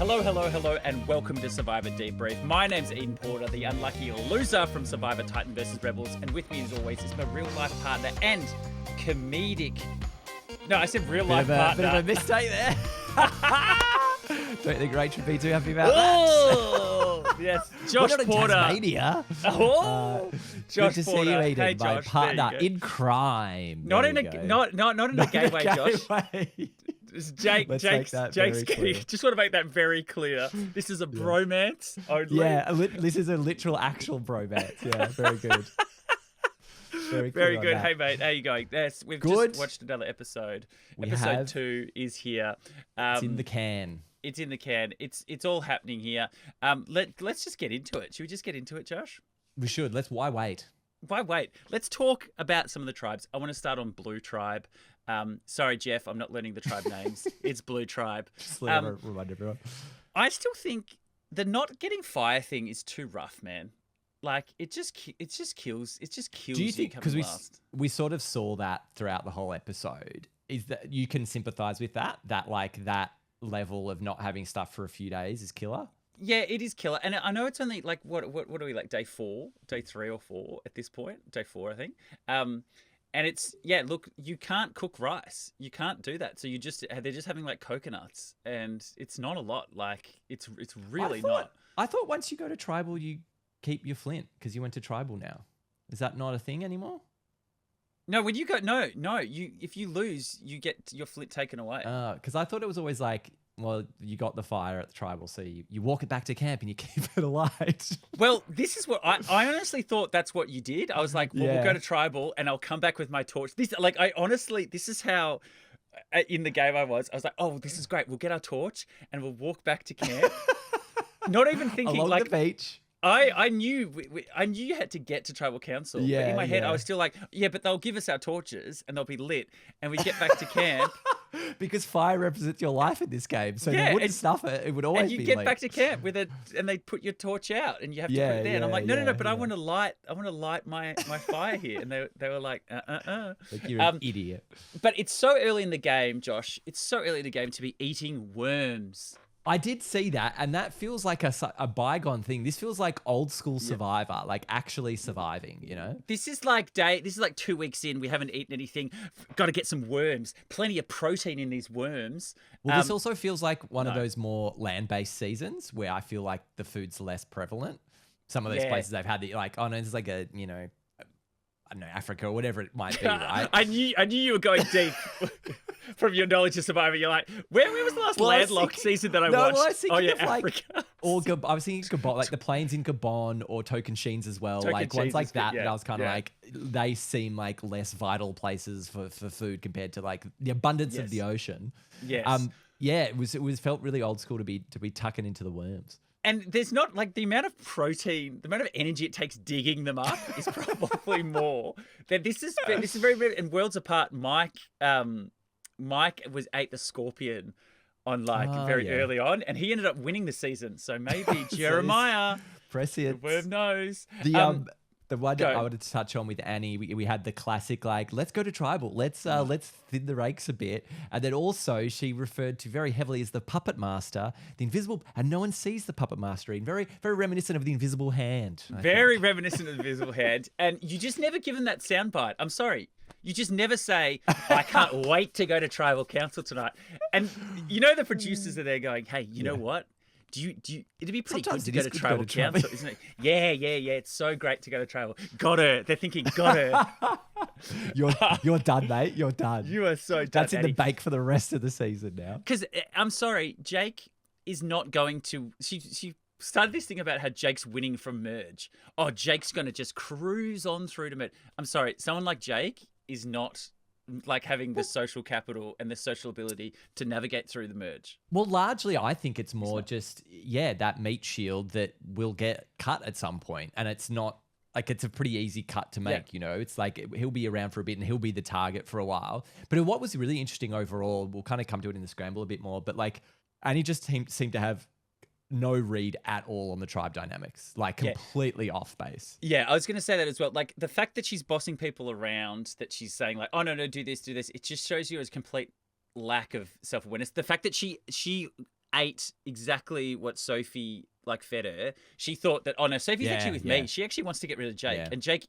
Hello, and welcome to Survivor Debrief. My name's Eden Porter, the unlucky loser from Survivor Titan vs. Rebels, and with me as always is my real-life partner and comedic... No, I said real-life partner. Bit of a mistake there. Don't think Rachel would be too happy about that. Yes, Josh We're not Porter. In Tasmania. Josh good to Porter. see you, Eden, Hey, my Josh, partner in crime. Not There in you a go. not in a gay way, Josh. Way. It's Let's make that very Jake's clear. just want to make that very clear. This is a bromance only. Yeah, this is a literal, actual bromance. Yeah, very good. Very good. Hey, mate, how you going? Yes, we've Good. just watched another episode. We Episode have. 2 is here. It's in the can. It's in the can. It's all happening here. Let's just get into it. Should we just get into it, Josh? We should. Why wait? Why wait? Let's talk about some of the tribes. I want to start on Blue Tribe. Sorry, Jeff, I'm not learning the tribe names. It's Blue Tribe. Just remind everyone. I still think the not getting fire thing is too rough, man. Like it just kills. Do you think, because we sort of saw that throughout the whole episode, is that you can sympathize with that like that level of not having stuff for a few days is killer? Yeah, it is killer. And I know it's only like, what are we, like day 3 or 4 at this point? Day 4, I think. And it's, yeah, look, you can't cook rice. You can't do that. So they're just having like coconuts, and it's not a lot. Like it's really not. I thought once you go to tribal, you keep your flint because you went to tribal now. Is that not a thing anymore? No, when you go, no, if you lose, you get your flint taken away. Because I thought it was always like, well, you got the fire at the tribal, so you walk it back to camp and you keep it alight. Well, this is what I honestly thought that's what you did. I was like, well, we'll go to tribal and I'll come back with my torch. This is how in the game I was like, oh, this is great. We'll get our torch and we'll walk back to camp. Not even thinking along like the beach. I knew you had to get to tribal council. Yeah, but in my head, yeah. I was still like, yeah, but they'll give us our torches and they'll be lit, and we get back to camp. Because fire represents your life in this game, so Yeah, they wouldn't stuff it. It would always and be you get lit. back to camp with it, and they put your torch out, and you have to put it there. And I'm like, no, but I want to light my fire here. And they were like, Like you're an idiot. But it's so early in the game, Josh. It's so early in the game to be eating worms. I did see that, and that feels like a bygone thing. This feels like old school Survivor, like actually surviving, you know? This is like 2 weeks in. We haven't eaten anything. Got to get some worms. Plenty of protein in these worms. Well, this also feels like one of those more land-based seasons where I feel like the food's less prevalent. Some of those places they've had, like, oh no, there's like a, you know, I don't know, Africa or whatever it might be, right? I knew you were going deep from your knowledge of Survivor. You're like, where was the last landlocked season that I watched? Well, I was thinking of Africa. I was thinking Gabon, like the plains in Gabon or Tocantins as well. Like ones like that, that I was kind of like, they seem like less vital places for food compared to like the abundance of the ocean. Yes. It was felt really old school to be tucking into the worms. And there's not like the amount of protein, the amount of energy it takes digging them up is probably more. This is very, very, and worlds apart. Mike ate the scorpion on very early on, and he ended up winning the season. So maybe Jeremiah, prescient, the worm knows. The one I wanted to touch on with Annie, we had the classic, like, let's go to tribal. Let's thin the rakes a bit. And then also she referred to very heavily as the puppet master, the invisible, and no one sees the puppet master. And very, very reminiscent of the invisible hand. Very reminiscent of the invisible hand. And you just never give them that soundbite. I'm sorry. You just never say, I can't wait to go to tribal council tonight. And you know the producers are there going, hey, you know what? Do you? It'd be pretty Sometimes good to go to tribal council, isn't it? Yeah. It's so great to go to tribal. Got her. They're thinking, got her. You're done, mate. You're done. You are so done. That's in the bake for the rest of the season now. Because I'm sorry, Jake is not going to. She started this thing about how Jake's winning from merge. Oh, Jake's going to just cruise on through to merge. I'm sorry, someone like Jake is not like having the social capital and the social ability to navigate through the merge. Well, largely, I think it's more just, that meat shield that will get cut at some point. And it's not like, it's a pretty easy cut to make, you know, it's like he'll be around for a bit and he'll be the target for a while. But what was really interesting overall, we'll kind of come to it in the scramble a bit more, but like Annie just seemed to have no read at all on the tribe dynamics, like completely off base. Yeah, I was going to say that as well. Like the fact that she's bossing people around, that she's saying like, oh, no, do this. It just shows you a complete lack of self-awareness. The fact that she ate exactly what Sophie like fed her. She thought that, oh no, Sophie's actually with me. She actually wants to get rid of Jake. And Jake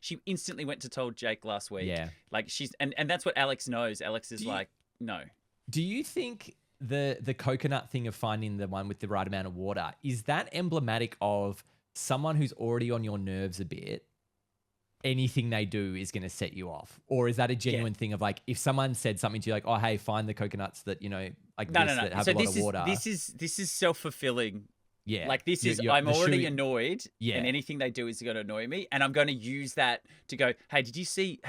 she instantly went to told Jake last week. Yeah. Like and that's what Alex knows. Alex is like, no. Do you think the coconut thing of finding the one with the right amount of water, is that emblematic of someone who's already on your nerves a bit? Anything they do is going to set you off? Or is that a genuine thing of like, if someone said something to you like, oh, hey, find the coconuts that, you know, like that have a lot of water. This is self-fulfilling. Yeah. Like this is, I'm already annoyed and anything they do is going to annoy me. And I'm going to use that to go, hey,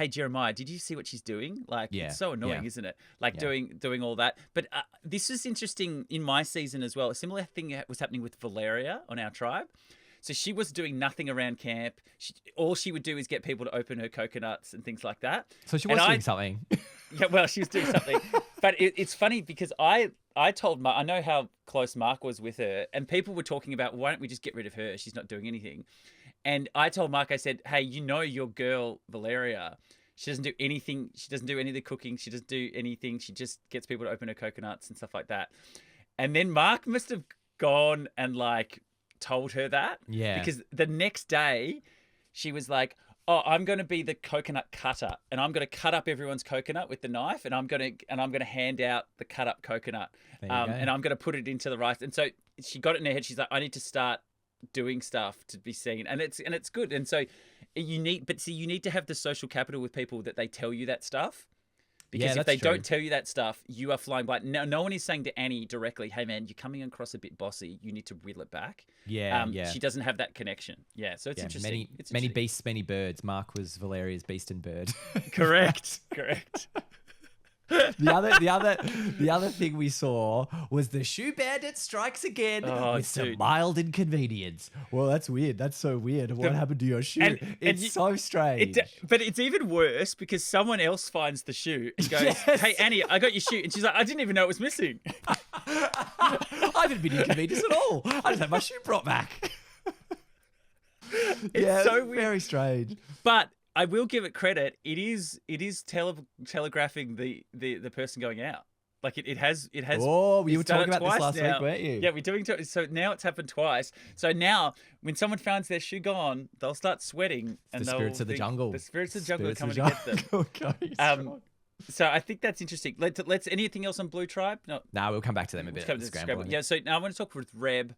Jeremiah, did you see what she's doing? Like, it's so annoying, isn't it? Like doing all that. But this is interesting in my season as well. A similar thing was happening with Valeria on our tribe. So she was doing nothing around camp. All she would do is get people to open her coconuts and things like that. So she was doing something. Yeah, well, she was doing something. But it's funny because I told Mark, I know how close Mark was with her, and people were talking about, why don't we just get rid of her? She's not doing anything. And I told Mark, I said, hey, you know your girl, Valeria, she doesn't do anything. She doesn't do any of the cooking. She doesn't do anything. She just gets people to open her coconuts and stuff like that. And then Mark must have gone and like told her that. Yeah. Because the next day she was like, oh, I'm going to be the coconut cutter and I'm going to cut up everyone's coconut with the knife and I'm going to hand out the cut up coconut and I'm going to put it into the rice. And so she got it in her head. She's like, I need to start doing stuff to be seen. And it's good. And so you need to have the social capital with people that they tell you that stuff. Because if they don't tell you that stuff, you are flying blind. No one is saying to Annie directly, hey, man, you're coming across a bit bossy. You need to reel it back. She doesn't have that connection. Yeah, so it's interesting. Many beasts, many birds. Mark was Valeria's beast and bird. Correct. The other thing we saw was the shoe bandit strikes again with some mild inconvenience. Well, that's weird. That's so weird. What happened to your shoe? It's so strange. But it's even worse because someone else finds the shoe and goes, hey, Annie, I got your shoe. And she's like, I didn't even know it was missing. I haven't been inconvenienced at all. I just had my shoe brought back. It's so weird. Very strange. But I will give it credit. It is telegraphing the person going out. Like it has. Oh, you were talking about this last week, weren't you? Yeah, we're doing. So now it's happened twice. So now when someone finds their shoe gone, they'll start sweating. And the spirits of the jungle. The spirits of the jungle are coming to get them. So I think that's interesting. Let's anything else on Blue Tribe? No, we'll come back to them a bit. Yeah. So now I want to talk with Red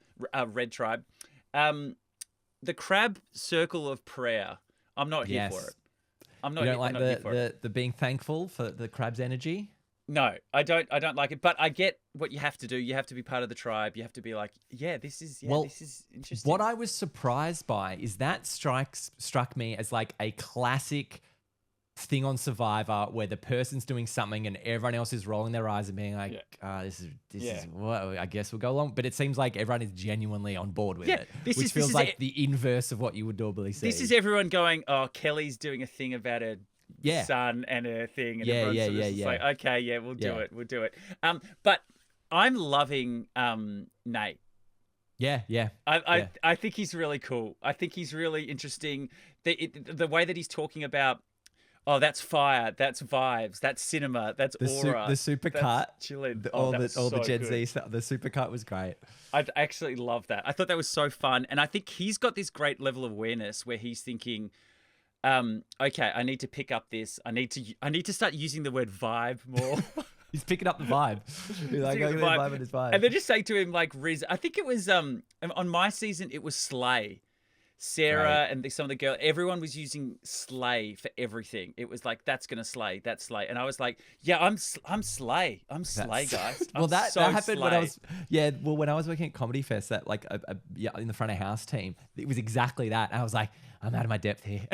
Tribe. The crab circle of prayer. I'm not here for it. I'm not. You don't like the being thankful for the crab's energy? No, I don't like it. But I get what you have to do. You have to be part of the tribe. You have to be like, this is interesting. What I was surprised by is that struck me as like a classic thing on Survivor where the person's doing something and everyone else is rolling their eyes and being like, this is what I guess we'll go along. But it seems like everyone is genuinely on board with it, which feels like the inverse of what you would normally see. This is everyone going, oh, Kelly's doing a thing about her son and her thing. And everyone's like, okay, we'll do it. But I'm loving Nate. Yeah. I think he's really cool. I think he's really interesting. The way that he's talking about, oh, that's fire. That's vibes. That's cinema. That's aura. The supercut. Chilling. All the Gen Z stuff. The supercut was great. I actually love that. I thought that was so fun. And I think he's got this great level of awareness where he's thinking, okay, I need to pick up this. I need to start using the word vibe more. He's picking up the vibe. He's like, the vibe and his vibe. And then just say to him, like, Riz, I think it was, on my season, it was Slay. Sarah and some of the girls, everyone was using slay for everything. It was like, that's gonna slay, that's slay, and I was like, yeah, I'm slay, guys. Well, that happened when I was when I was working at Comedy Fest, that like in the front of house team, it was exactly that. And I was like, I'm out of my depth here.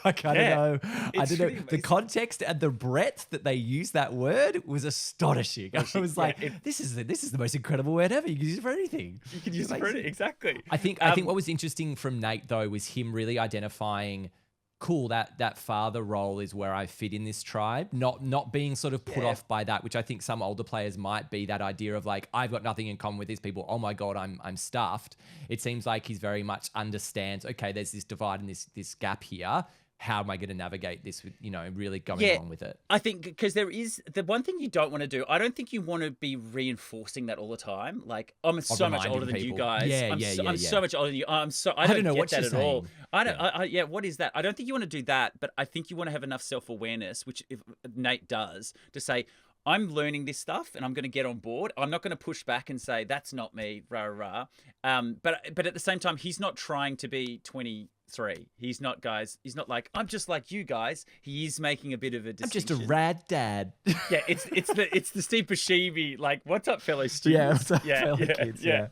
I don't know. I don't know. The context and the breadth that they used that word was astonishing. I was like, this is the most incredible word ever. You can use it for anything. You can use it for anything. Exactly. I think what was interesting from Nate though was him really identifying, cool, that father role is where I fit in this tribe, not being sort of put off by that, which I think some older players might be, that idea of like, I've got nothing in common with these people. Oh my God, I'm stuffed. It seems like he's very much understands, okay, there's this divide and this gap here. how am I going to navigate this with, really going along with it? I think because there is the one thing you don't want to do. I don't think you want to be reinforcing that all the time. Like, I'm so much older than you guys. I'm so much older than you. I don't know what that you're at saying. all. I don't. What is that? I don't think you want to do that, but I think you want to have enough self-awareness, which if Nate does, to say, I'm learning this stuff and I'm going to get on board. I'm not going to push back and say, that's not me, rah, rah. But at the same time, he's not trying to be 23. He's not, guys. He's not like, I'm just like you guys. He is making a bit of a distinction. I'm just a rad dad. Yeah, it's the Steve Buscemi, like, what's up, fellow students? Fellow kids, yeah.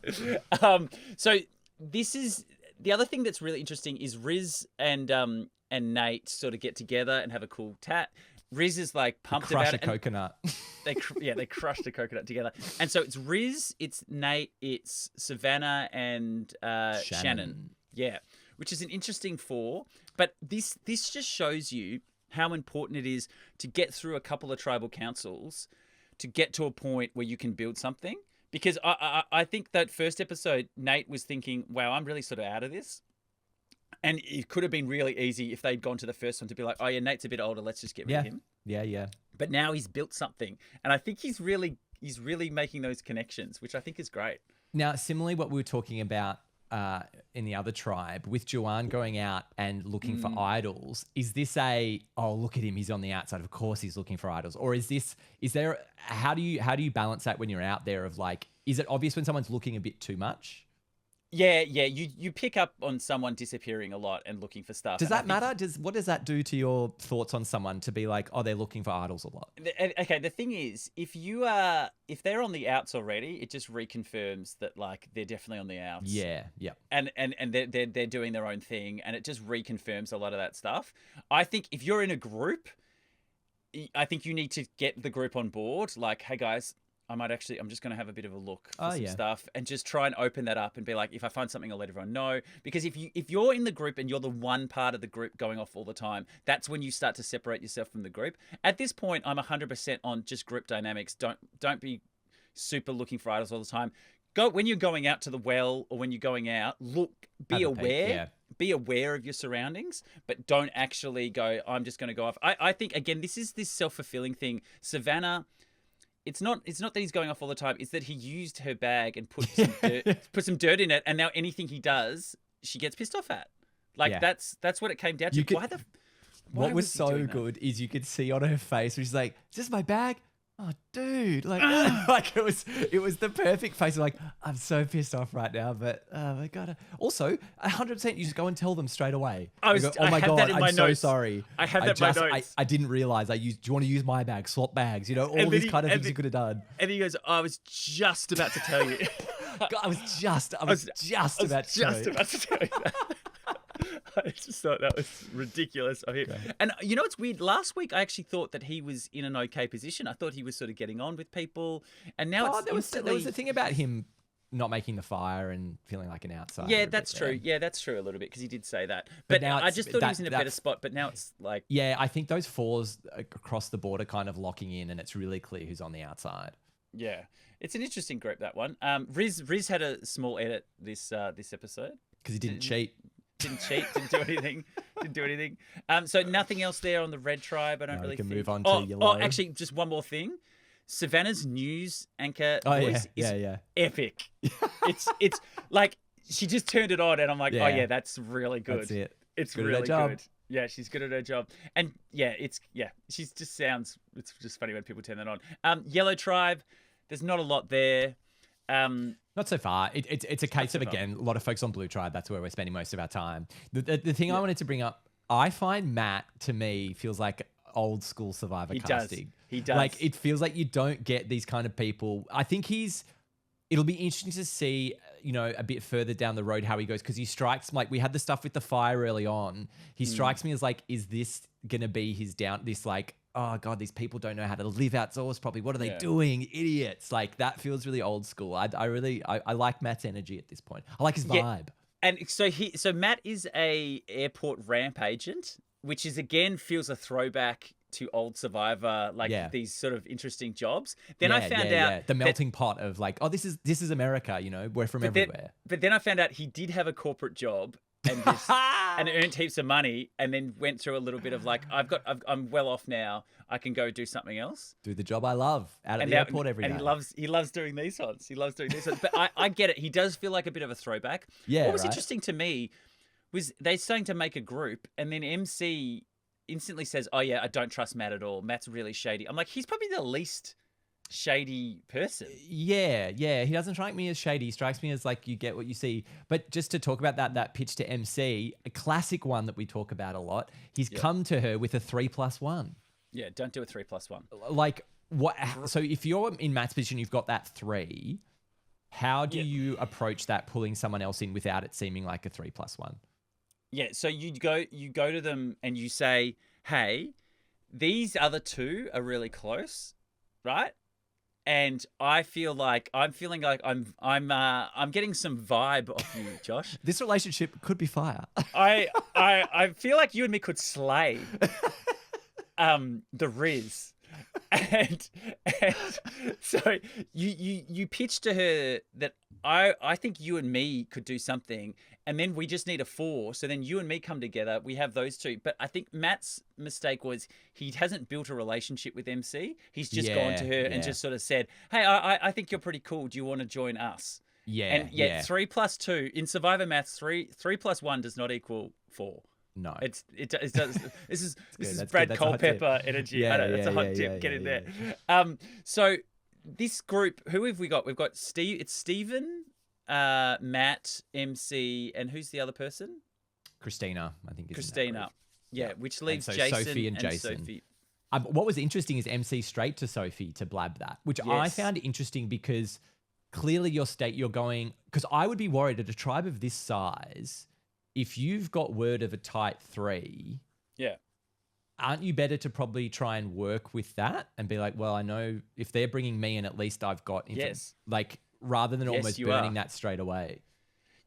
So this is the other thing that's really interesting is Riz and Nate sort of get together and have a cool tat. Riz is like pumped about it. Crush a coconut. They crushed a coconut together. And so it's Riz, it's Nate, it's Savannah and Shannon. Yeah, which is an interesting four. But this just shows you how important it is to get through a couple of tribal councils to get to a point where you can build something. Because I think that first episode, Nate was thinking, wow, I'm really sort of out of this. And it could have been really easy if they'd gone to the first one to be like, oh yeah, Nate's a bit older, let's just get rid of him. Yeah. But now he's built something. And I think he's really making those connections, which I think is great. Now, similarly, what we were talking about in the other tribe with Joanne going out and looking for idols, is this look at him, he's on the outside, of course he's looking for idols? Or how do you balance that when you're out there of like, is it obvious when someone's looking a bit too much? Yeah. You pick up on someone disappearing a lot and looking for stuff. Does that matter? What does that do to your thoughts on someone to be like, oh, they're looking for idols a lot? Okay, the thing is, if they're on the outs already, it just reconfirms that like they're definitely on the outs. Yeah. And they're doing their own thing, and it just reconfirms a lot of that stuff. I think if you're in a group, I think you need to get the group on board. Like, hey guys, I'm just going to have a bit of a look for some stuff and just try and open that up and be like, if I find something, I'll let everyone know. Because if you're in the group and you're the one part of the group going off all the time, that's when you start to separate yourself from the group. At this point, I'm 100% on just group dynamics. Don't be super looking for idols all the time. When you're going out to the well or when you're going out, be aware. Be aware of your surroundings, but don't actually go, I'm just going to go off. I think, again, this is this self-fulfilling thing. Savannah, it's not that he's going off all the time. It's that he used her bag and put some dirt in it, and now anything he does, she gets pissed off at. Like that's what it came down to. What was so good is you could see on her face where she's like, "Is this my bag?" Oh, dude! Like, like it was the perfect face. Of like, I'm so pissed off right now, but I gotta. Also, 100%, you just go and tell them straight away. Oh my god! I'm so sorry. I have that in my notes. I didn't realize. Do you want to use my bag? Swap bags. All these kind of things you could have done. And he goes, I was just about to tell you. God, I was just about to tell you that. I just thought that was ridiculous of him. Okay. And it's weird. Last week, I actually thought that he was in an okay position. I thought he was sort of getting on with people. And now there was a thing about him not making the fire and feeling like an outsider. Yeah, that's true. Yeah, that's true a little bit because he did say that. But now I just thought he was in a better spot. But now it's like... Yeah, I think those fours across the board are kind of locking in and it's really clear who's on the outside. Yeah. It's an interesting group, that one. Riz had a small edit this episode. Because he didn't cheat. Didn't cheat, didn't do anything. So nothing else there on the red tribe. I don't really think. We can move on to yellow. Oh, actually, just one more thing. Savannah's news anchor voice is epic. It's like she just turned it on, and I'm like, oh yeah, that's really good. That's it. It's good really good. Yeah, she's good at her job, and she just sounds. It's just funny when people turn that on. Yellow tribe. There's not a lot there. Not so far. It's a case of, again, a lot of folks on Blue Tribe. That's where we're spending most of our time. The thing I wanted to bring up, I find Matt, to me, feels like old school Survivor casting. He does. Like, it feels like you don't get these kind of people. I think it'll be interesting to see, a bit further down the road how he goes, because he strikes, like, we had the stuff with the fire early on. He strikes me as like, is this going to be this like, oh God, these people don't know how to live outdoors properly. What are they doing? Idiots. Like, that feels really old school. I like Matt's energy at this point. I like his vibe. And so Matt is a airport ramp agent, which is, again, feels a throwback to old Survivor, these sort of interesting jobs. Then I found out the melting pot of like, oh, this is America, we're from everywhere. But then I found out he did have a corporate job and just and earned heaps of money, and then went through a little bit of like, I'm well off now. I can go do something else. Do the job I love out at the airport every day. And he loves doing these ones. He loves doing these ones. But I get it. He does feel like a bit of a throwback. Yeah. What was interesting to me was they're starting to make a group, and then MC instantly says, "Oh yeah, I don't trust Matt at all. Matt's really shady." I'm like, he's probably the least shady person. Yeah. He doesn't strike me as shady. He strikes me as like you get what you see. But just to talk about that pitch to MC, a classic one that we talk about a lot. He's come to her with a 3+1. Yeah, don't do a 3+1. Like what? So if you're in Matt's position, you've got that 3. How do you approach that, pulling someone else in without it seeming like a 3+1? Yeah, so you go to them and you say, "Hey, these other two are really close, right? And I'm feeling like I'm getting some vibe off you, Josh. This relationship could be fire. I feel like you and me could slay the Riz." And so you pitch to her that I think you and me could do something, and then we just need a 4. So then you and me come together. We have those two. But I think Matt's mistake was he hasn't built a relationship with MC. He's just gone to her and just sort of said, "Hey, I think you're pretty cool. Do you want to join us?" Yeah. And yet 3+2 in Survivor maths, 3+1 does not equal 4. No, it does. This is Brad Culpepper energy. That's a hot tip. Get in there. So this group, who have we got? We've got Steve. It's Steven, Matt, MC, and who's the other person? Christina, I think. Christina. Yeah, which leaves Jason Sophie and Jason. Sophie. What was interesting is MC straight to Sophie to blab that, which I found interesting because clearly you're going, because I would be worried at a tribe of this size, if you've got word of a tight 3, aren't you better to probably try and work with that and be like, well, I know if they're bringing me in, at least I've got, like, rather than almost burning that straight away.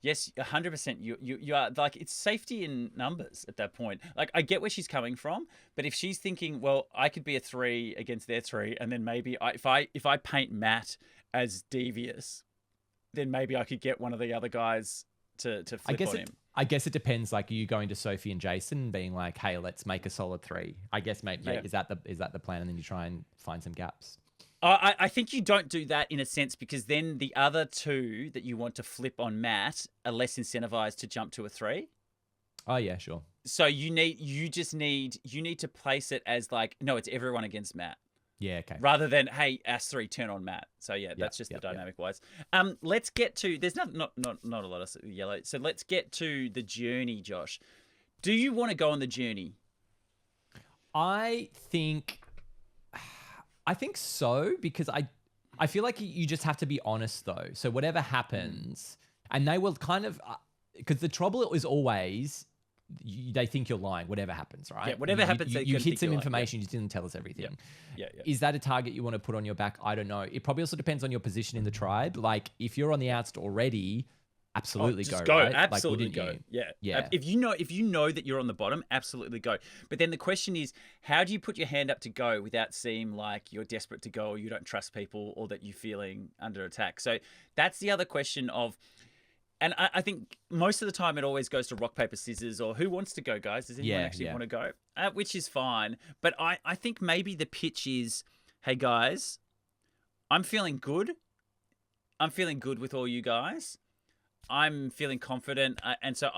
Yes, 100%. You are like, it's safety in numbers at that point. Like, I get where she's coming from, but if she's thinking, well, I could be a 3 against their 3, and then maybe if I paint Matt as devious, then maybe I could get one of the other guys to flip on him. I guess it depends. Like, are you going to Sophie and Jason and being like, "Hey, let's make a solid 3"? I guess, mate, is that the plan? And then you try and find some gaps. I think you don't do that in a sense, because then the other 2 that you want to flip on Matt are less incentivized to jump to a 3. Oh yeah, sure. So you need to place it as like, no, it's everyone against Matt. Yeah, okay. Rather than, hey, S3, turn on Matt. So that's just the dynamic wise. Let's get to, there's not a lot of yellow. So let's get to the journey, Josh. Do you want to go on the journey? I think so, because I feel like you just have to be honest though. So whatever happens, and they will kind of, because the trouble is always, they think you're lying, whatever happens, right? Yeah, whatever happens, you hit some information, you didn't tell us everything. Yeah. Is that a target you want to put on your back? I don't know. It probably also depends on your position in the tribe. Like, if you're on the outs already, absolutely go. Right? Absolutely go. Yeah. If you know that you're on the bottom, absolutely go. But then the question is, how do you put your hand up to go without seem like you're desperate to go, or you don't trust people, or that you're feeling under attack? So that's the other question of. And I think most of the time it always goes to rock, paper, scissors, or who wants to go, guys? Does anyone actually want to go? Which is fine. But I think maybe the pitch is, hey, guys, I'm feeling good. I'm feeling good with all you guys. I'm feeling confident. And so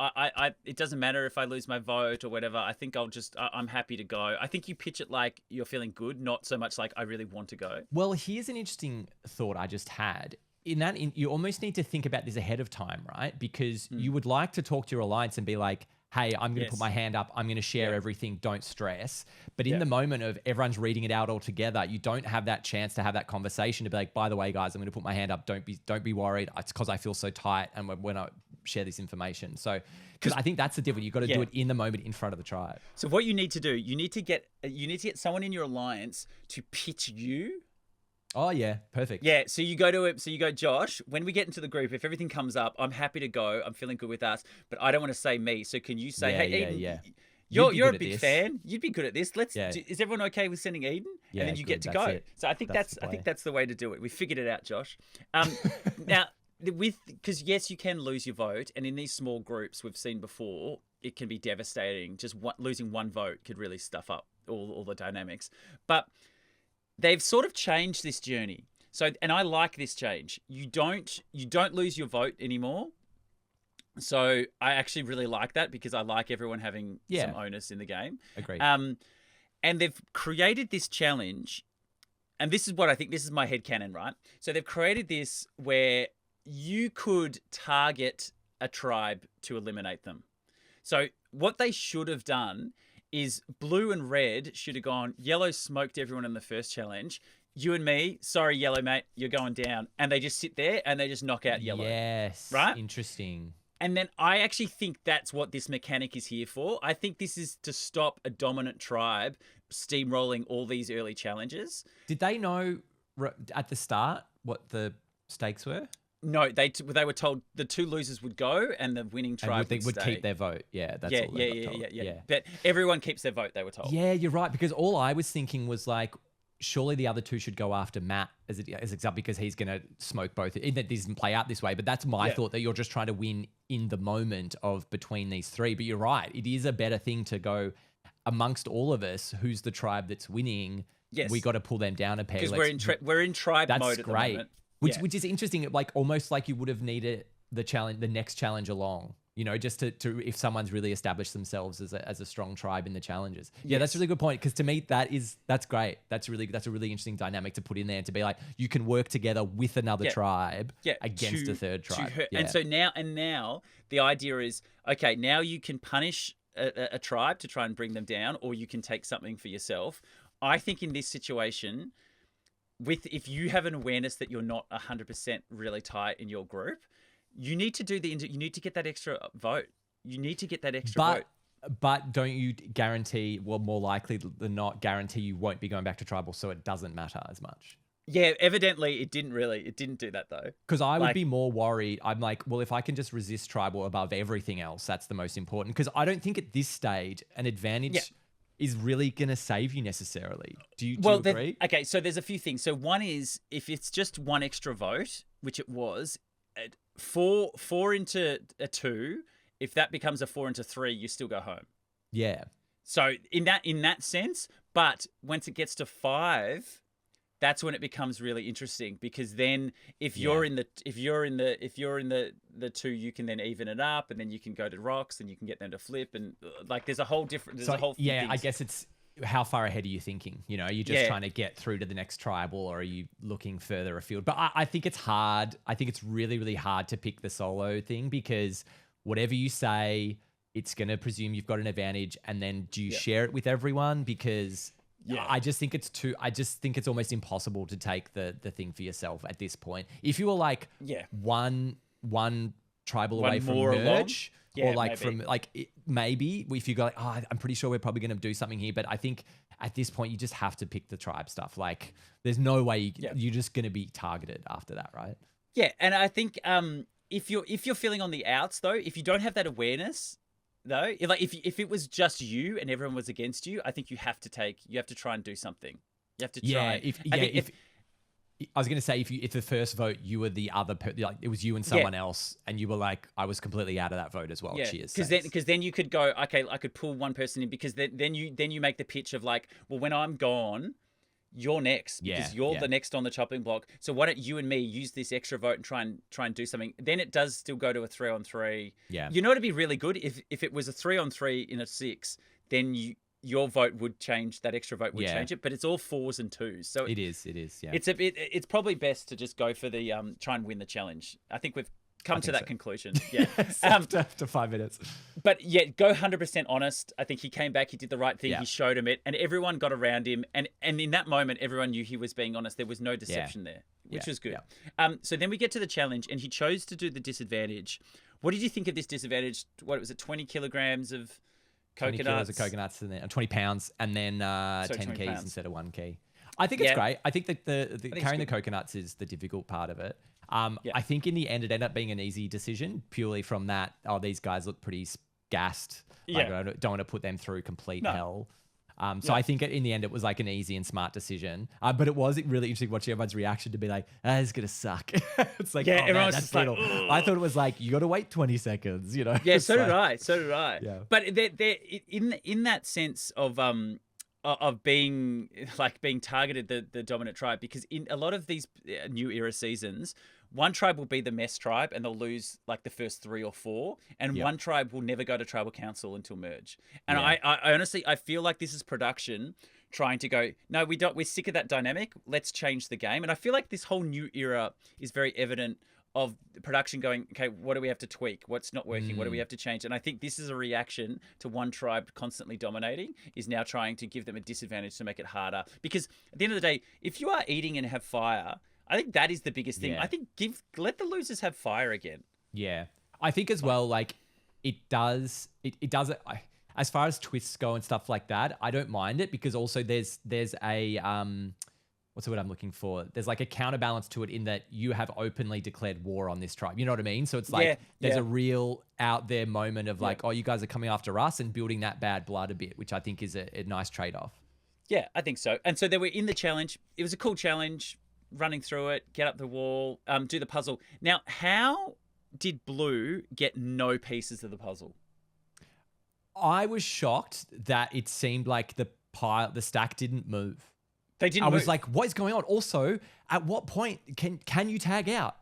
it doesn't matter if I lose my vote or whatever. I think I'm happy to go. I think you pitch it like you're feeling good, not so much like I really want to go. Well, here's an interesting thought I just had. You almost need to think about this ahead of time, right? Because you would like to talk to your alliance and be like, hey, I'm going to put my hand up. I'm going to share everything. Don't stress. But in the moment of everyone's reading it out all together, you don't have that chance to have that conversation to be like, by the way, guys, I'm going to put my hand up. Don't be worried. It's because I feel so tight and when I share this information. So, because I think that's the difference. You've got to do it in the moment in front of the tribe. So what you need to do, you need to get someone in your alliance to pitch you. Oh yeah, perfect. Yeah, so you go to it. So you go, Josh. When we get into the group, if everything comes up, I'm happy to go. I'm feeling good with us, but I don't want to say me. So can you say, hey, Eden, you're a big fan. You'd be good at this. Is everyone okay with sending Eden? And then you get to go. So I think that's the way to do it. We figured it out, Josh. Now because yes, you can lose your vote, and in these small groups we've seen before, it can be devastating. Just losing one vote could really stuff up all the dynamics. But they've sort of changed this journey. So, and I like this change. You don't lose your vote anymore. So I actually really like that because I like everyone having some onus in the game. Agreed. And they've created this challenge, and this is what I think. This is my headcanon, right? So they've created this where you could target a tribe to eliminate them. So what they should have done is blue and red should have gone, yellow smoked everyone in the first challenge. You and me, sorry, yellow mate, you're going down. And they just sit there and they just knock out yellow. Yes. Right? Interesting. And then I actually think that's what this mechanic is here for. I think this is to stop a dominant tribe steamrolling all these early challenges. Did they know at the start what the stakes were? No, they were told the two losers would go and the winning tribe would stay. keep their vote. Yeah, that's all they got told. Yeah. But everyone keeps their vote, they were told. Yeah, you're right. Because all I was thinking was like, surely the other two should go after Matt as example because he's going to smoke both. It doesn't play out this way, but that's my thought, that you're just trying to win in the moment of between these three. But you're right. It is a better thing to go amongst all of us. Who's the tribe that's winning? Yes. We got to pull them down a pair. Because we're in tribe mode at the moment. Which is interesting, like almost like you would have needed the next challenge along, you know, just to if someone's really established themselves as a strong tribe in the challenges. Yeah, that's a really good point, because to me that's great. That's a really interesting dynamic to put in there, to be like, you can work together with another tribe against a third tribe. And so now the idea is, okay, now you can punish a tribe to try and bring them down, or you can take something for yourself. I think in this situation, if you have an awareness that you're not 100% really tight in your group, you need to you need to get that extra vote. You need to get that extra vote. But don't you guarantee, well, more likely than not, guarantee you won't be going back to tribal, so it doesn't matter as much? Yeah, evidently it didn't do that though. Because I would be more worried. I'm like, well, if I can just resist tribal above everything else, that's the most important. Because I don't think at this stage an advantage is really going to save you necessarily. Do you agree? Okay, so there's a few things. So one is, if it's just one extra vote, which it was, 4 into a 2, if that becomes a 4 into 3, you still go home. Yeah. So in that sense, but once it gets to 5, that's when it becomes really interesting, because then if you're in the 2, you can then even it up, and then you can go to rocks and you can get them to flip, and like there's a whole few things. I guess it's how far ahead are you thinking? You know, are you just trying to get through to the next tribal, or are you looking further afield? But I think it's hard. I think it's really, really hard to pick the solo thing, because whatever you say, it's going to presume you've got an advantage, and then do you share it with everyone? Because I just think it's almost impossible to take the thing for yourself at this point. If you were like one tribal away from merge, or like maybe if you go like, I'm pretty sure we're probably going to do something here, but I think at this point you just have to pick the tribe stuff. Like there's no way you're just going to be targeted after that, right? Yeah, and I think if you're feeling on the outs though, if you don't have that awareness, though, if it was just you and everyone was against you, I think you have to try and do something. You have to try. I was going to say, if the first vote you were the other, like it was you and someone else, and you were like, I was completely out of that vote as well. Cheers. Because then you could go, okay, I could pull one person in, because then you make the pitch of like, well, when I'm gone, you're next, because you're the next on the chopping block. So why don't you and me use this extra vote and try and do something? Then it does still go to a 3-on-3. Yeah. You know, it'd be really good if it was a 3-on-3 in a 6, then your vote would change. That extra vote would change it. But it's all 4s and 2s. So it is. Yeah. It's probably best to just go for the try and win the challenge. I think we've come to that conclusion. Yeah. After 5 minutes. But go 100% honest. I think he came back, he did the right thing, he showed him it, and everyone got around him. And in that moment, everyone knew he was being honest. There was no deception there, which was good. Yeah. So then we get to the challenge, and he chose to do the disadvantage. What did you think of this disadvantage? What was it, 20 kilograms of coconuts? 20 kilos of coconuts, and then 20 pounds, and then 10 keys instead of 1 key. I think it's great. I think that the carrying the coconuts is the difficult part of it. I think in the end, it ended up being an easy decision, purely from that, these guys look pretty gassed. Like, I don't want to put them through complete hell. So I think in the end, it was like an easy and smart decision. But it was really interesting watching everyone's reaction to be like, it's going to suck. It's like, Yeah, oh, everyone man, was that's just like, brutal. "Ugh." I thought it was like, you got to wait 20 seconds, you know? Yeah, It's so did like- I. So did I. Yeah. But they're in that sense of being targeted the dominant tribe, because in a lot of these new era seasons, one tribe will be the mess tribe and they'll lose like the first 3 or 4, and one tribe will never go to tribal council until merge. And I honestly I feel like this is production trying to go, no, we're sick of that dynamic. Let's change the game. And I feel like this whole new era is very evident of production going, okay, what do we have to tweak? What's not working? What do we have to change? And I think this is a reaction to one tribe constantly dominating, is now trying to give them a disadvantage to make it harder. Because at the end of the day, if you are eating and have fire, I think that is the biggest thing. Yeah. I think let the losers have fire again. Yeah. I think as well, like it does, as far as twists go and stuff like that, I don't mind it, because also there's a, what's the word I'm looking for? There's like a counterbalance to it in that you have openly declared war on this tribe. You know what I mean? So it's like there's a real out there moment of like, oh, you guys are coming after us, and building that bad blood a bit, which I think is a nice trade-off. Yeah, I think so. And so they were in the challenge. It was a cool challenge, running through it, get up the wall, do the puzzle. Now, how did Blue get no pieces of the puzzle? I was shocked that it seemed like the stack didn't move. They didn't. I was like, what is going on? Also, at what point can you tag out?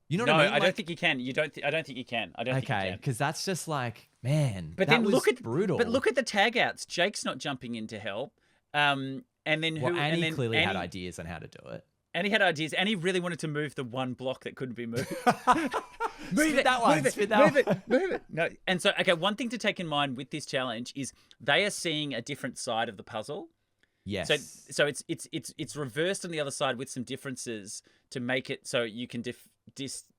You know what I mean? No, I don't think you can. I don't think you can. I don't think you can. Because that's just like, man. But that then was look at brutal. But look at the tag outs. Jake's not jumping in to help. And then who? Well, Annie and then clearly had ideas on how to do it. And he had ideas, and he really wanted to move the one block that couldn't be moved. Move that one. Move it. No. And so, okay, one thing to take in mind with this challenge is they are seeing a different side of the puzzle. Yes. So it's reversed on the other side with some differences to make it so you can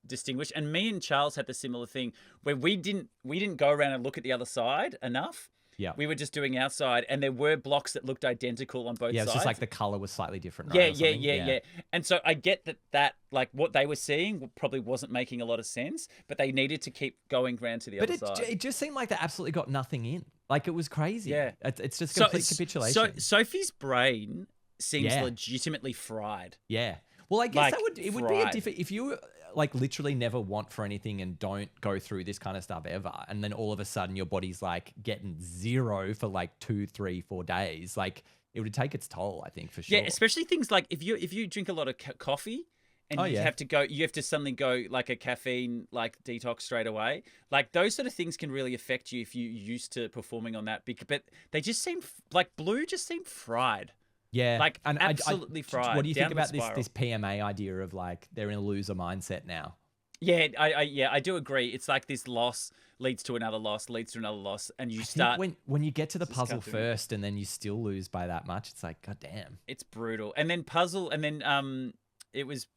distinguish. And me and Charles had the similar thing where we didn't go around and look at the other side enough. Yeah. We were just doing our side, and there were blocks that looked identical on both sides. Yeah, it's just like the color was slightly different. Right, Yeah. And so I get that like what they were seeing probably wasn't making a lot of sense, but they needed to keep going round to the other side. But it just seemed like they absolutely got nothing in. Like it was crazy. Yeah. It's just complete capitulation. So Sophie's brain seems legitimately fried. Yeah. Well, I guess Like, it would be a different, if you like literally never want for anything and don't go through this kind of stuff ever, and then all of a sudden your body's like getting 0 for like 2, 3, 4 days, like it would take its toll, I think, for sure. Yeah, especially things like if you drink a lot of coffee and you have to suddenly go like a caffeine like detox straight away. Like those sort of things can really affect you if you're used to performing on that. But they just seem like Blue just seemed fried. Yeah, like absolutely fried. What do you think about this PMA idea of like they're in a loser mindset now? Yeah, I do agree. It's like this loss leads to another loss, leads to another loss, and you start when you get to the puzzle first and then you still lose by that much. It's like, god damn, it's brutal. And then puzzle, and then it was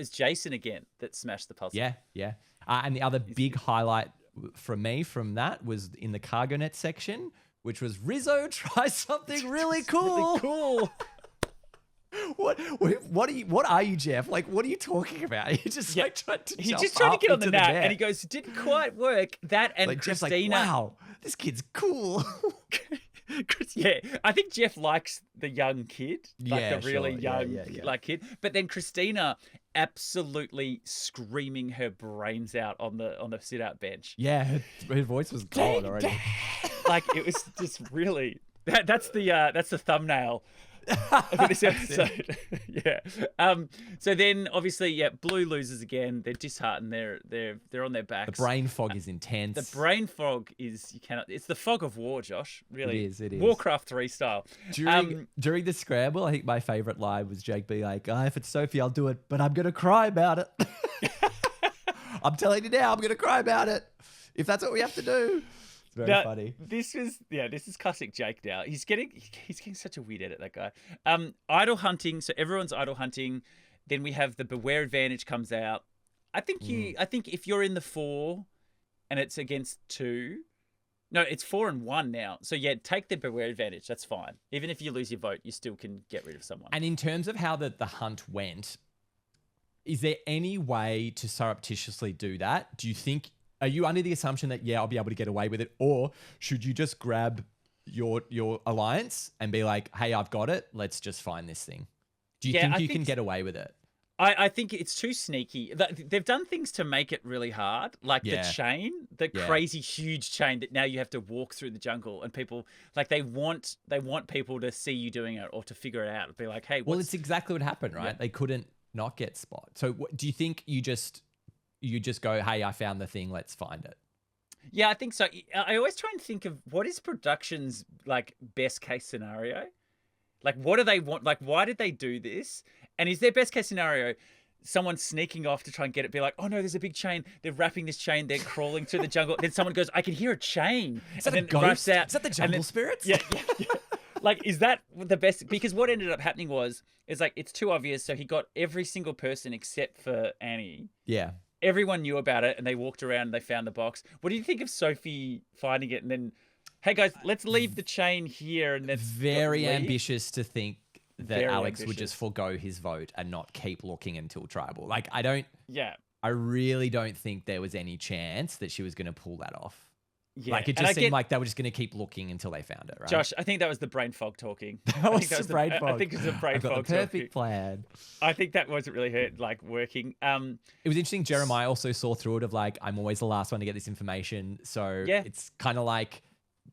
Jason again that smashed the puzzle. Yeah. And the other big highlight from me from that was in the cargo net section, which was Rizzo tries something really cool. Really cool. What are you, Jeff? Like, what are you talking about? He just like tried to get on the net, and he goes, it didn't quite work. That and like, Christina. Jeff's like, wow, this kid's cool. Yeah, I think Jeff likes the young kid, like the really young like kid. But then Christina absolutely screaming her brains out on the sit out bench. Yeah, her voice was gone already. Like it was just really that's the thumbnail for this episode. Yeah. So then obviously, Blue loses again. They're disheartened. They're on their backs. The brain fog is intense. The brain fog is it's the fog of war, Josh. Really. It is. Warcraft 3 style. During the scramble, I think my favorite line was Jake being like, if it's Sophie, I'll do it, but I'm gonna cry about it. I'm telling you now, I'm gonna cry about it. If that's what we have to do. It's very funny. This is classic Jake now. He's getting such a weird edit, that guy. Idol hunting. So everyone's idol hunting. Then we have the beware advantage comes out. I think if you're in the 4 and it's against 2. No, it's 4 and 1 now. So yeah, take the beware advantage. That's fine. Even if you lose your vote, you still can get rid of someone. And in terms of how the hunt went, is there any way to surreptitiously do that? Do you think, are you under the assumption that, I'll be able to get away with it? Or should you just grab your alliance and be like, hey, I've got it. Let's just find this thing. Do you think you can get away with it? I think it's too sneaky. They've done things to make it really hard, like the chain, the crazy huge chain that now you have to walk through the jungle, and people like they want people to see you doing it or to figure it out. Be like, hey, well, it's exactly what happened, right? They couldn't not get Spot. So do you think you just go, hey, I found the thing, let's find it? Yeah, I think so. I always try and think of what is production's like best case scenario. Like, what do they want? Like, why did they do this? And is their best case scenario someone sneaking off to try and get it? Be like, oh no, there's a big chain. They're wrapping this chain. They're crawling through the jungle. Then someone goes, I can hear a chain. Is that a ghost? Out, is that the jungle spirits? Yeah. Like, is that the best? Because what ended up happening is like, it's too obvious. So he got every single person except for Annie. Yeah. Everyone knew about it, and they walked around and they found the box. What do you think of Sophie finding it and then, hey guys, let's leave the chain here and then very ambitious to think that Alex would just forego his vote and not keep looking until tribal. Like, I really don't think there was any chance that she was going to pull that off. Yeah. Like, it just seemed like they were just going to keep looking until they found it, right? Josh, I think that was the brain fog talking. That was the brain fog. I think it was the brain fog talking. Perfect plan. I think that wasn't really working. It was interesting. Jeremiah also saw through it of like, I'm always the last one to get this information. So it's kind of like,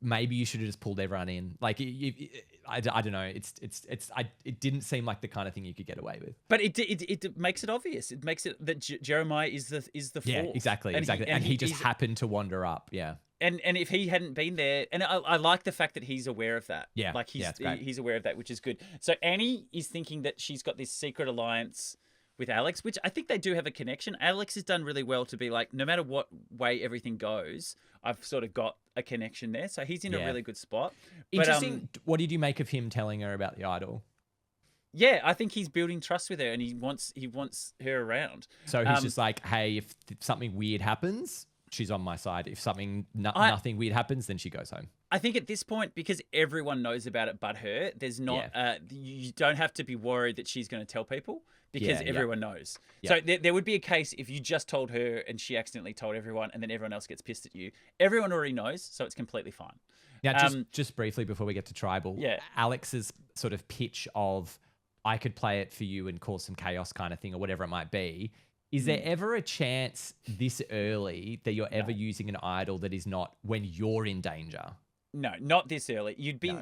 maybe you should have just pulled everyone in. Like, I don't know. It didn't seem like the kind of thing you could get away with. But it makes it obvious. It makes it that Jeremiah is the fourth. Yeah, exactly. And he just happened to wander up. Yeah. And if he hadn't been there, and I like the fact that he's aware of that. Yeah. Like he's aware of that, which is good. So Annie is thinking that she's got this secret alliance with Alex, which I think they do have a connection. Alex has done really well to be like, no matter what way everything goes, I've sort of got a connection there. So he's in a really good spot. Interesting. But, what did you make of him telling her about the idol? Yeah, I think he's building trust with her, and he wants her around. So he's just like, hey, if something weird happens, she's on my side. If nothing weird happens, then she goes home. I think at this point, because everyone knows about it but her, there's not you don't have to be worried that she's going to tell people because everyone knows. Yeah. So there would be a case if you just told her and she accidentally told everyone, and then everyone else gets pissed at you. Everyone already knows, so it's completely fine. Now, just briefly before we get to tribal, Alex's sort of pitch of, I could play it for you and cause some chaos kind of thing or whatever it might be. Is there ever a chance this early that you're ever using an idol that is not when you're in danger? No, not this early. It'd be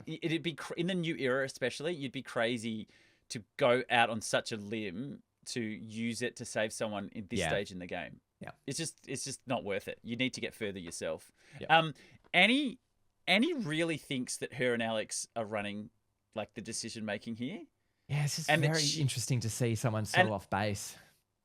in the new era, especially. You'd be crazy to go out on such a limb to use it to save someone in this stage in the game. Yeah, it's just not worth it. You need to get further yourself. Yeah. Annie really thinks that her and Alex are running like the decision making here. Yeah, it's just very interesting to see someone so off base.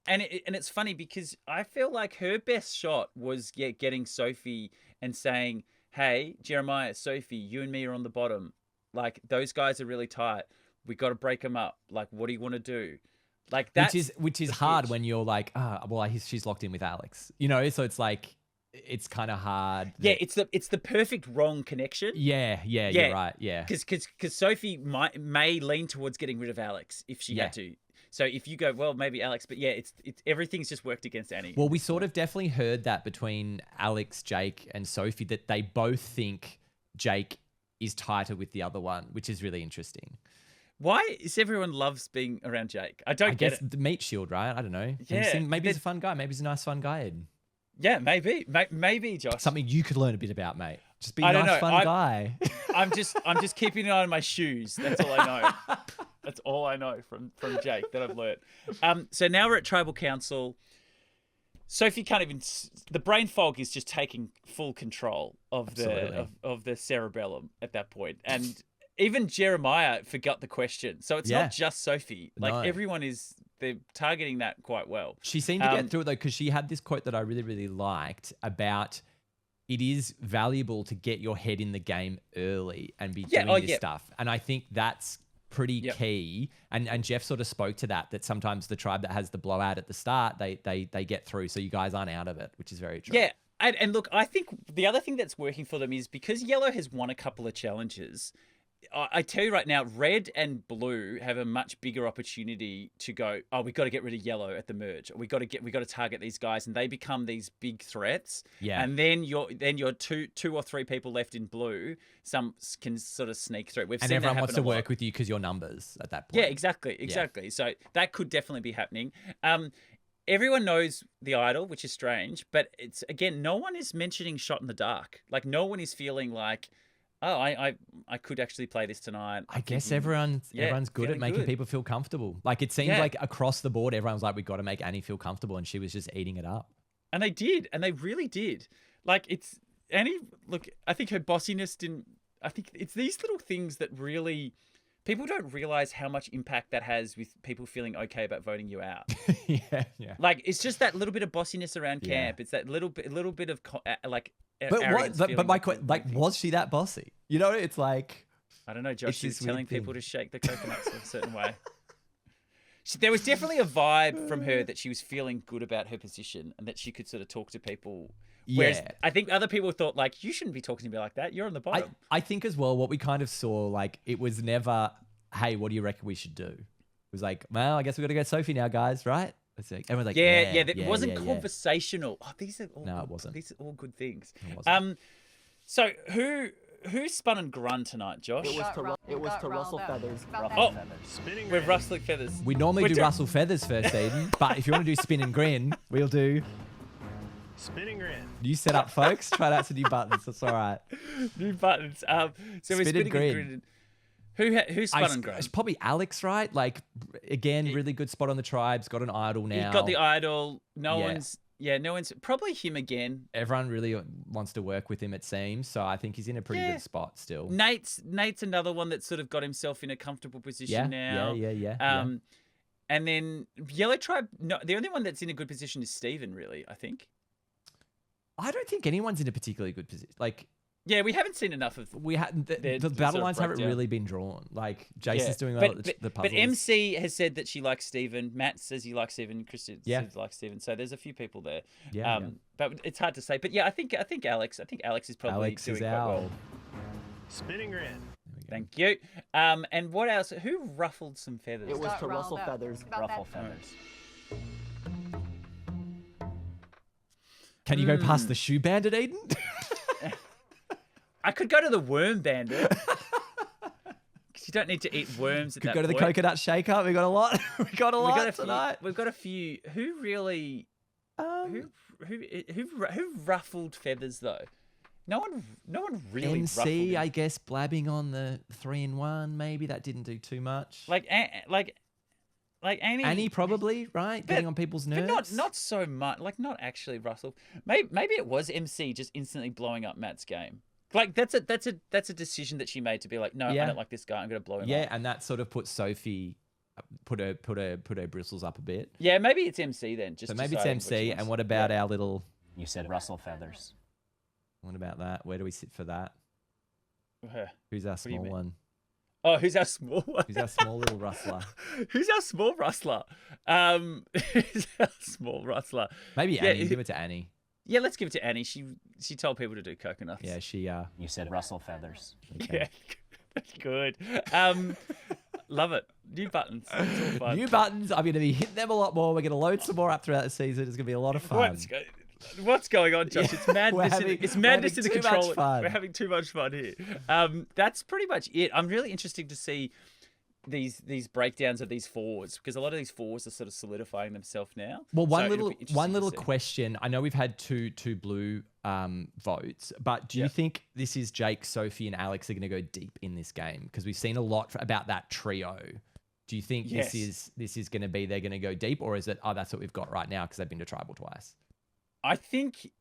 And it's funny because I feel like her best shot was getting Sophie and saying, hey, Jeremiah, Sophie, you and me are on the bottom. Like, those guys are really tight. We got to break them up. Like, what do you want to do? Like that, which is hard when you're like, she's locked in with Alex, you know. So it's like, it's kind of hard. Yeah, it's the perfect wrong connection. Yeah, you're right. Yeah, because Sophie may lean towards getting rid of Alex if she had to. So if you go, well, maybe Alex, but it's everything's just worked against Annie. Well, we sort of definitely heard that between Alex, Jake, and Sophie, that they both think Jake is tighter with the other one, which is really interesting. Why is everyone loves being around Jake? I guess the meat shield, right? I don't know. Yeah, maybe he's a fun guy. Maybe he's a nice, fun guy. Yeah, maybe, Josh. Something you could learn a bit about, mate. Just be a nice, fun guy. I'm just keeping an eye on my shoes. That's all I know. That's all I know from Jake that I've learned. So now we're at Tribal Council. Sophie can't even. The brain fog is just taking full control of the cerebellum at that point, and even Jeremiah forgot the question. So it's not just Sophie. Like everyone is. They're targeting that quite well. She seemed to get through it though, because she had this quote that I really, really liked about it is valuable to get your head in the game early and be doing this stuff. And I think that's pretty key. And Jeff sort of spoke to that sometimes the tribe that has the blowout at the start, they get through. So you guys aren't out of it, which is very true. Yeah. And look, I think the other thing that's working for them is because Yellow has won a couple of challenges, I tell you right now, red and blue have a much bigger opportunity to go, oh, we've got to get rid of yellow at the merge. We got to target these guys, and they become these big threats. Yeah. And then you're two or three people left in blue. Some can sort of sneak through. We've And seen everyone that wants happen to a lot. work with you because you're numbers at that point. Yeah, exactly. So that could definitely be happening. Everyone knows the idol, which is strange, but it's, again, no one is mentioning shot in the dark. Like, no one is feeling like, oh, I could actually play this tonight. I guess everyone's good at making people feel comfortable. Like, it seems like across the board, everyone's like, we've got to make Annie feel comfortable, and she was just eating it up. And they did, and they really did. Like, it's Annie. Look, I think her bossiness didn't. I think it's these little things that really. People don't realize how much impact that has with people feeling okay about voting you out. Yeah. Like, it's just that little bit of bossiness around camp. It's that little bit of like. But my question, like, was she that bossy? You know, it's like, I don't know, Josh. She's telling people to shake the coconuts a certain way. There was definitely a vibe from her that she was feeling good about her position and that she could sort of talk to people. Whereas I think other people thought, like, you shouldn't be talking to me like that. You're on the bottom. I think as well, what we kind of saw, like, it was never, hey, what do you reckon we should do? It was like, well, I guess we've got to go Sophie now, guys, right? It's like, everyone's like, it wasn't conversational. Oh, these are all it wasn't. These are all good things. It wasn't. So who spun and grun tonight, Josh? It was to Russell Feathers. We're rustling feathers. We normally do Russell Feathers first, Eden, but if you want to do spin and grin, we'll do spin and grin. New setup, folks. Try out some new buttons. That's all right. New buttons. So we're spinning and grin. Who spun and grin? It's probably Alex, right? Like, again, really good spot on the tribes. Got an idol now. He's got the idol. No one's probably him again. Everyone really wants to work with him, it seems. So I think he's in a pretty good spot still. Nate's another one that's sort of got himself in a comfortable position now. Yeah. And then Yellow Tribe. No, the only one that's in a good position is Steven, really, I think. I don't think anyone's in a particularly good position. Like, yeah, we haven't seen enough of. We hadn't. The battle lines haven't really been drawn. Like, Jason's doing well at the puzzles. But MC has said that she likes Steven. Matt says he likes Steven. Chris says he likes Steven. So there's a few people there. But it's hard to say. But yeah, I think Alex. I think Alex is probably doing quite well. Spinning grin. Thank you. And what else? Who ruffled some feathers? It was to Russell Feathers. Ruffle Feathers. Can you go past the shoe bandit, Eden? I could go to the worm bandit. Because you don't need to eat worms at that point. Could go to the coconut shaker. We got a lot. We got a lot tonight. We've got a few. Who really? Who ruffled feathers though? No one really. MC, ruffled him. I guess, blabbing on the 3-in-1. Maybe that didn't do too much. Like Annie. Annie probably, right? Getting on people's nerves. But not so much. Like, not actually Russell. Maybe it was MC just instantly blowing up Matt's game. Like, that's a decision that she made to be like, no, I don't like this guy. I'm going to blow him up. Yeah, and that sort of put Sophie, put her bristles up a bit. Yeah, maybe it's MC then. Just so maybe it's MC. And what about our little? You said Russell Feathers. What about that? Where do we sit for that? Who's our small one? Oh, who's our small one? Who's our small little rustler? Who's our small rustler? Who's our small rustler? Maybe Annie. Give it to Annie. Yeah, let's give it to Annie. She told people to do coconuts. Yeah, she. You said Russell Feathers. Okay. Yeah, good. Love it. New buttons. It's all fun. New buttons. I'm going to be hitting them a lot more. We're going to load some more up throughout the season. It's going to be a lot of fun. What's going on, Josh? It's madness. It's madness in the control. We're having too much fun here. That's pretty much it. I'm really interested to see these breakdowns of these forwards because a lot of these forwards are sort of solidifying themselves now. Well, one little question. I know we've had two blue votes, but do you think this is Jake, Sophie, and Alex are going to go deep in this game? Because we've seen a lot about that trio. Do you think this is going to be they're going to go deep, or is it that's what we've got right now because they've been to tribal twice? I think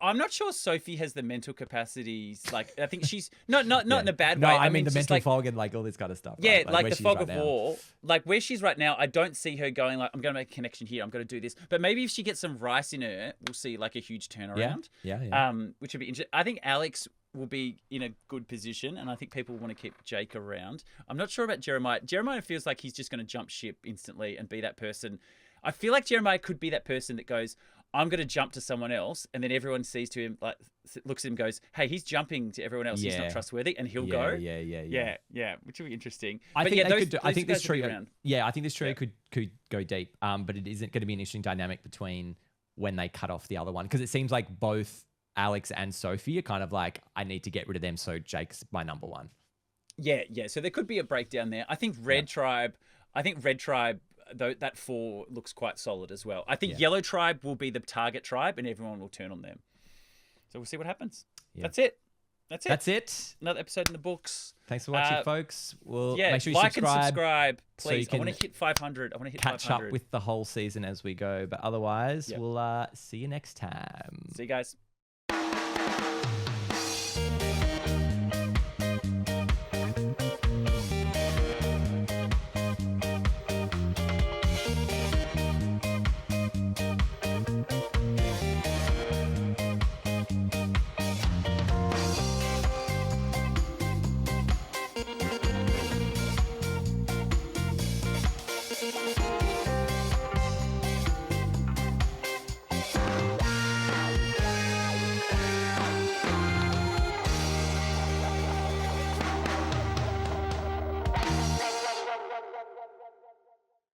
I'm not sure Sophie has the mental capacities. Like, I think she's not in a bad way. No, I mean the mental fog and like all this kind of stuff. Yeah, right? like the fog of war. Like where she's right now, I don't see her going like, I'm going to make a connection here. I'm going to do this. But maybe if she gets some rice in her, we'll see like a huge turnaround. Yeah. Which would be interesting. I think Alex will be in a good position, and I think people want to keep Jake around. I'm not sure about Jeremiah. Jeremiah feels like he's just going to jump ship instantly and be that person. I feel like Jeremiah could be that person that goes, I'm going to jump to someone else, and then everyone sees to him, like, looks at him, goes, "Hey, he's jumping to everyone else. He's not trustworthy," and he'll go. Yeah, which will be interesting. I But think yeah, they those, could. I those think this guys will be trio. around. Yeah, I think this trio could go deep. But it isn't going to be an interesting dynamic between when they cut off the other one, because it seems like both Alex and Sophie are kind of like, I need to get rid of them, so Jake's my number one. Yeah. So there could be a breakdown there. I think Red Tribe. Though that 4 looks quite solid as well. I think Yellow Tribe will be the target tribe, and everyone will turn on them. So we'll see what happens. Yeah. That's it. Another episode in the books. Thanks for watching, folks. Make sure you like subscribe. And subscribe, please. So I want to hit 500. I want to hit catch 500. up with the whole season as we go. But otherwise, we'll see you next time. See you guys.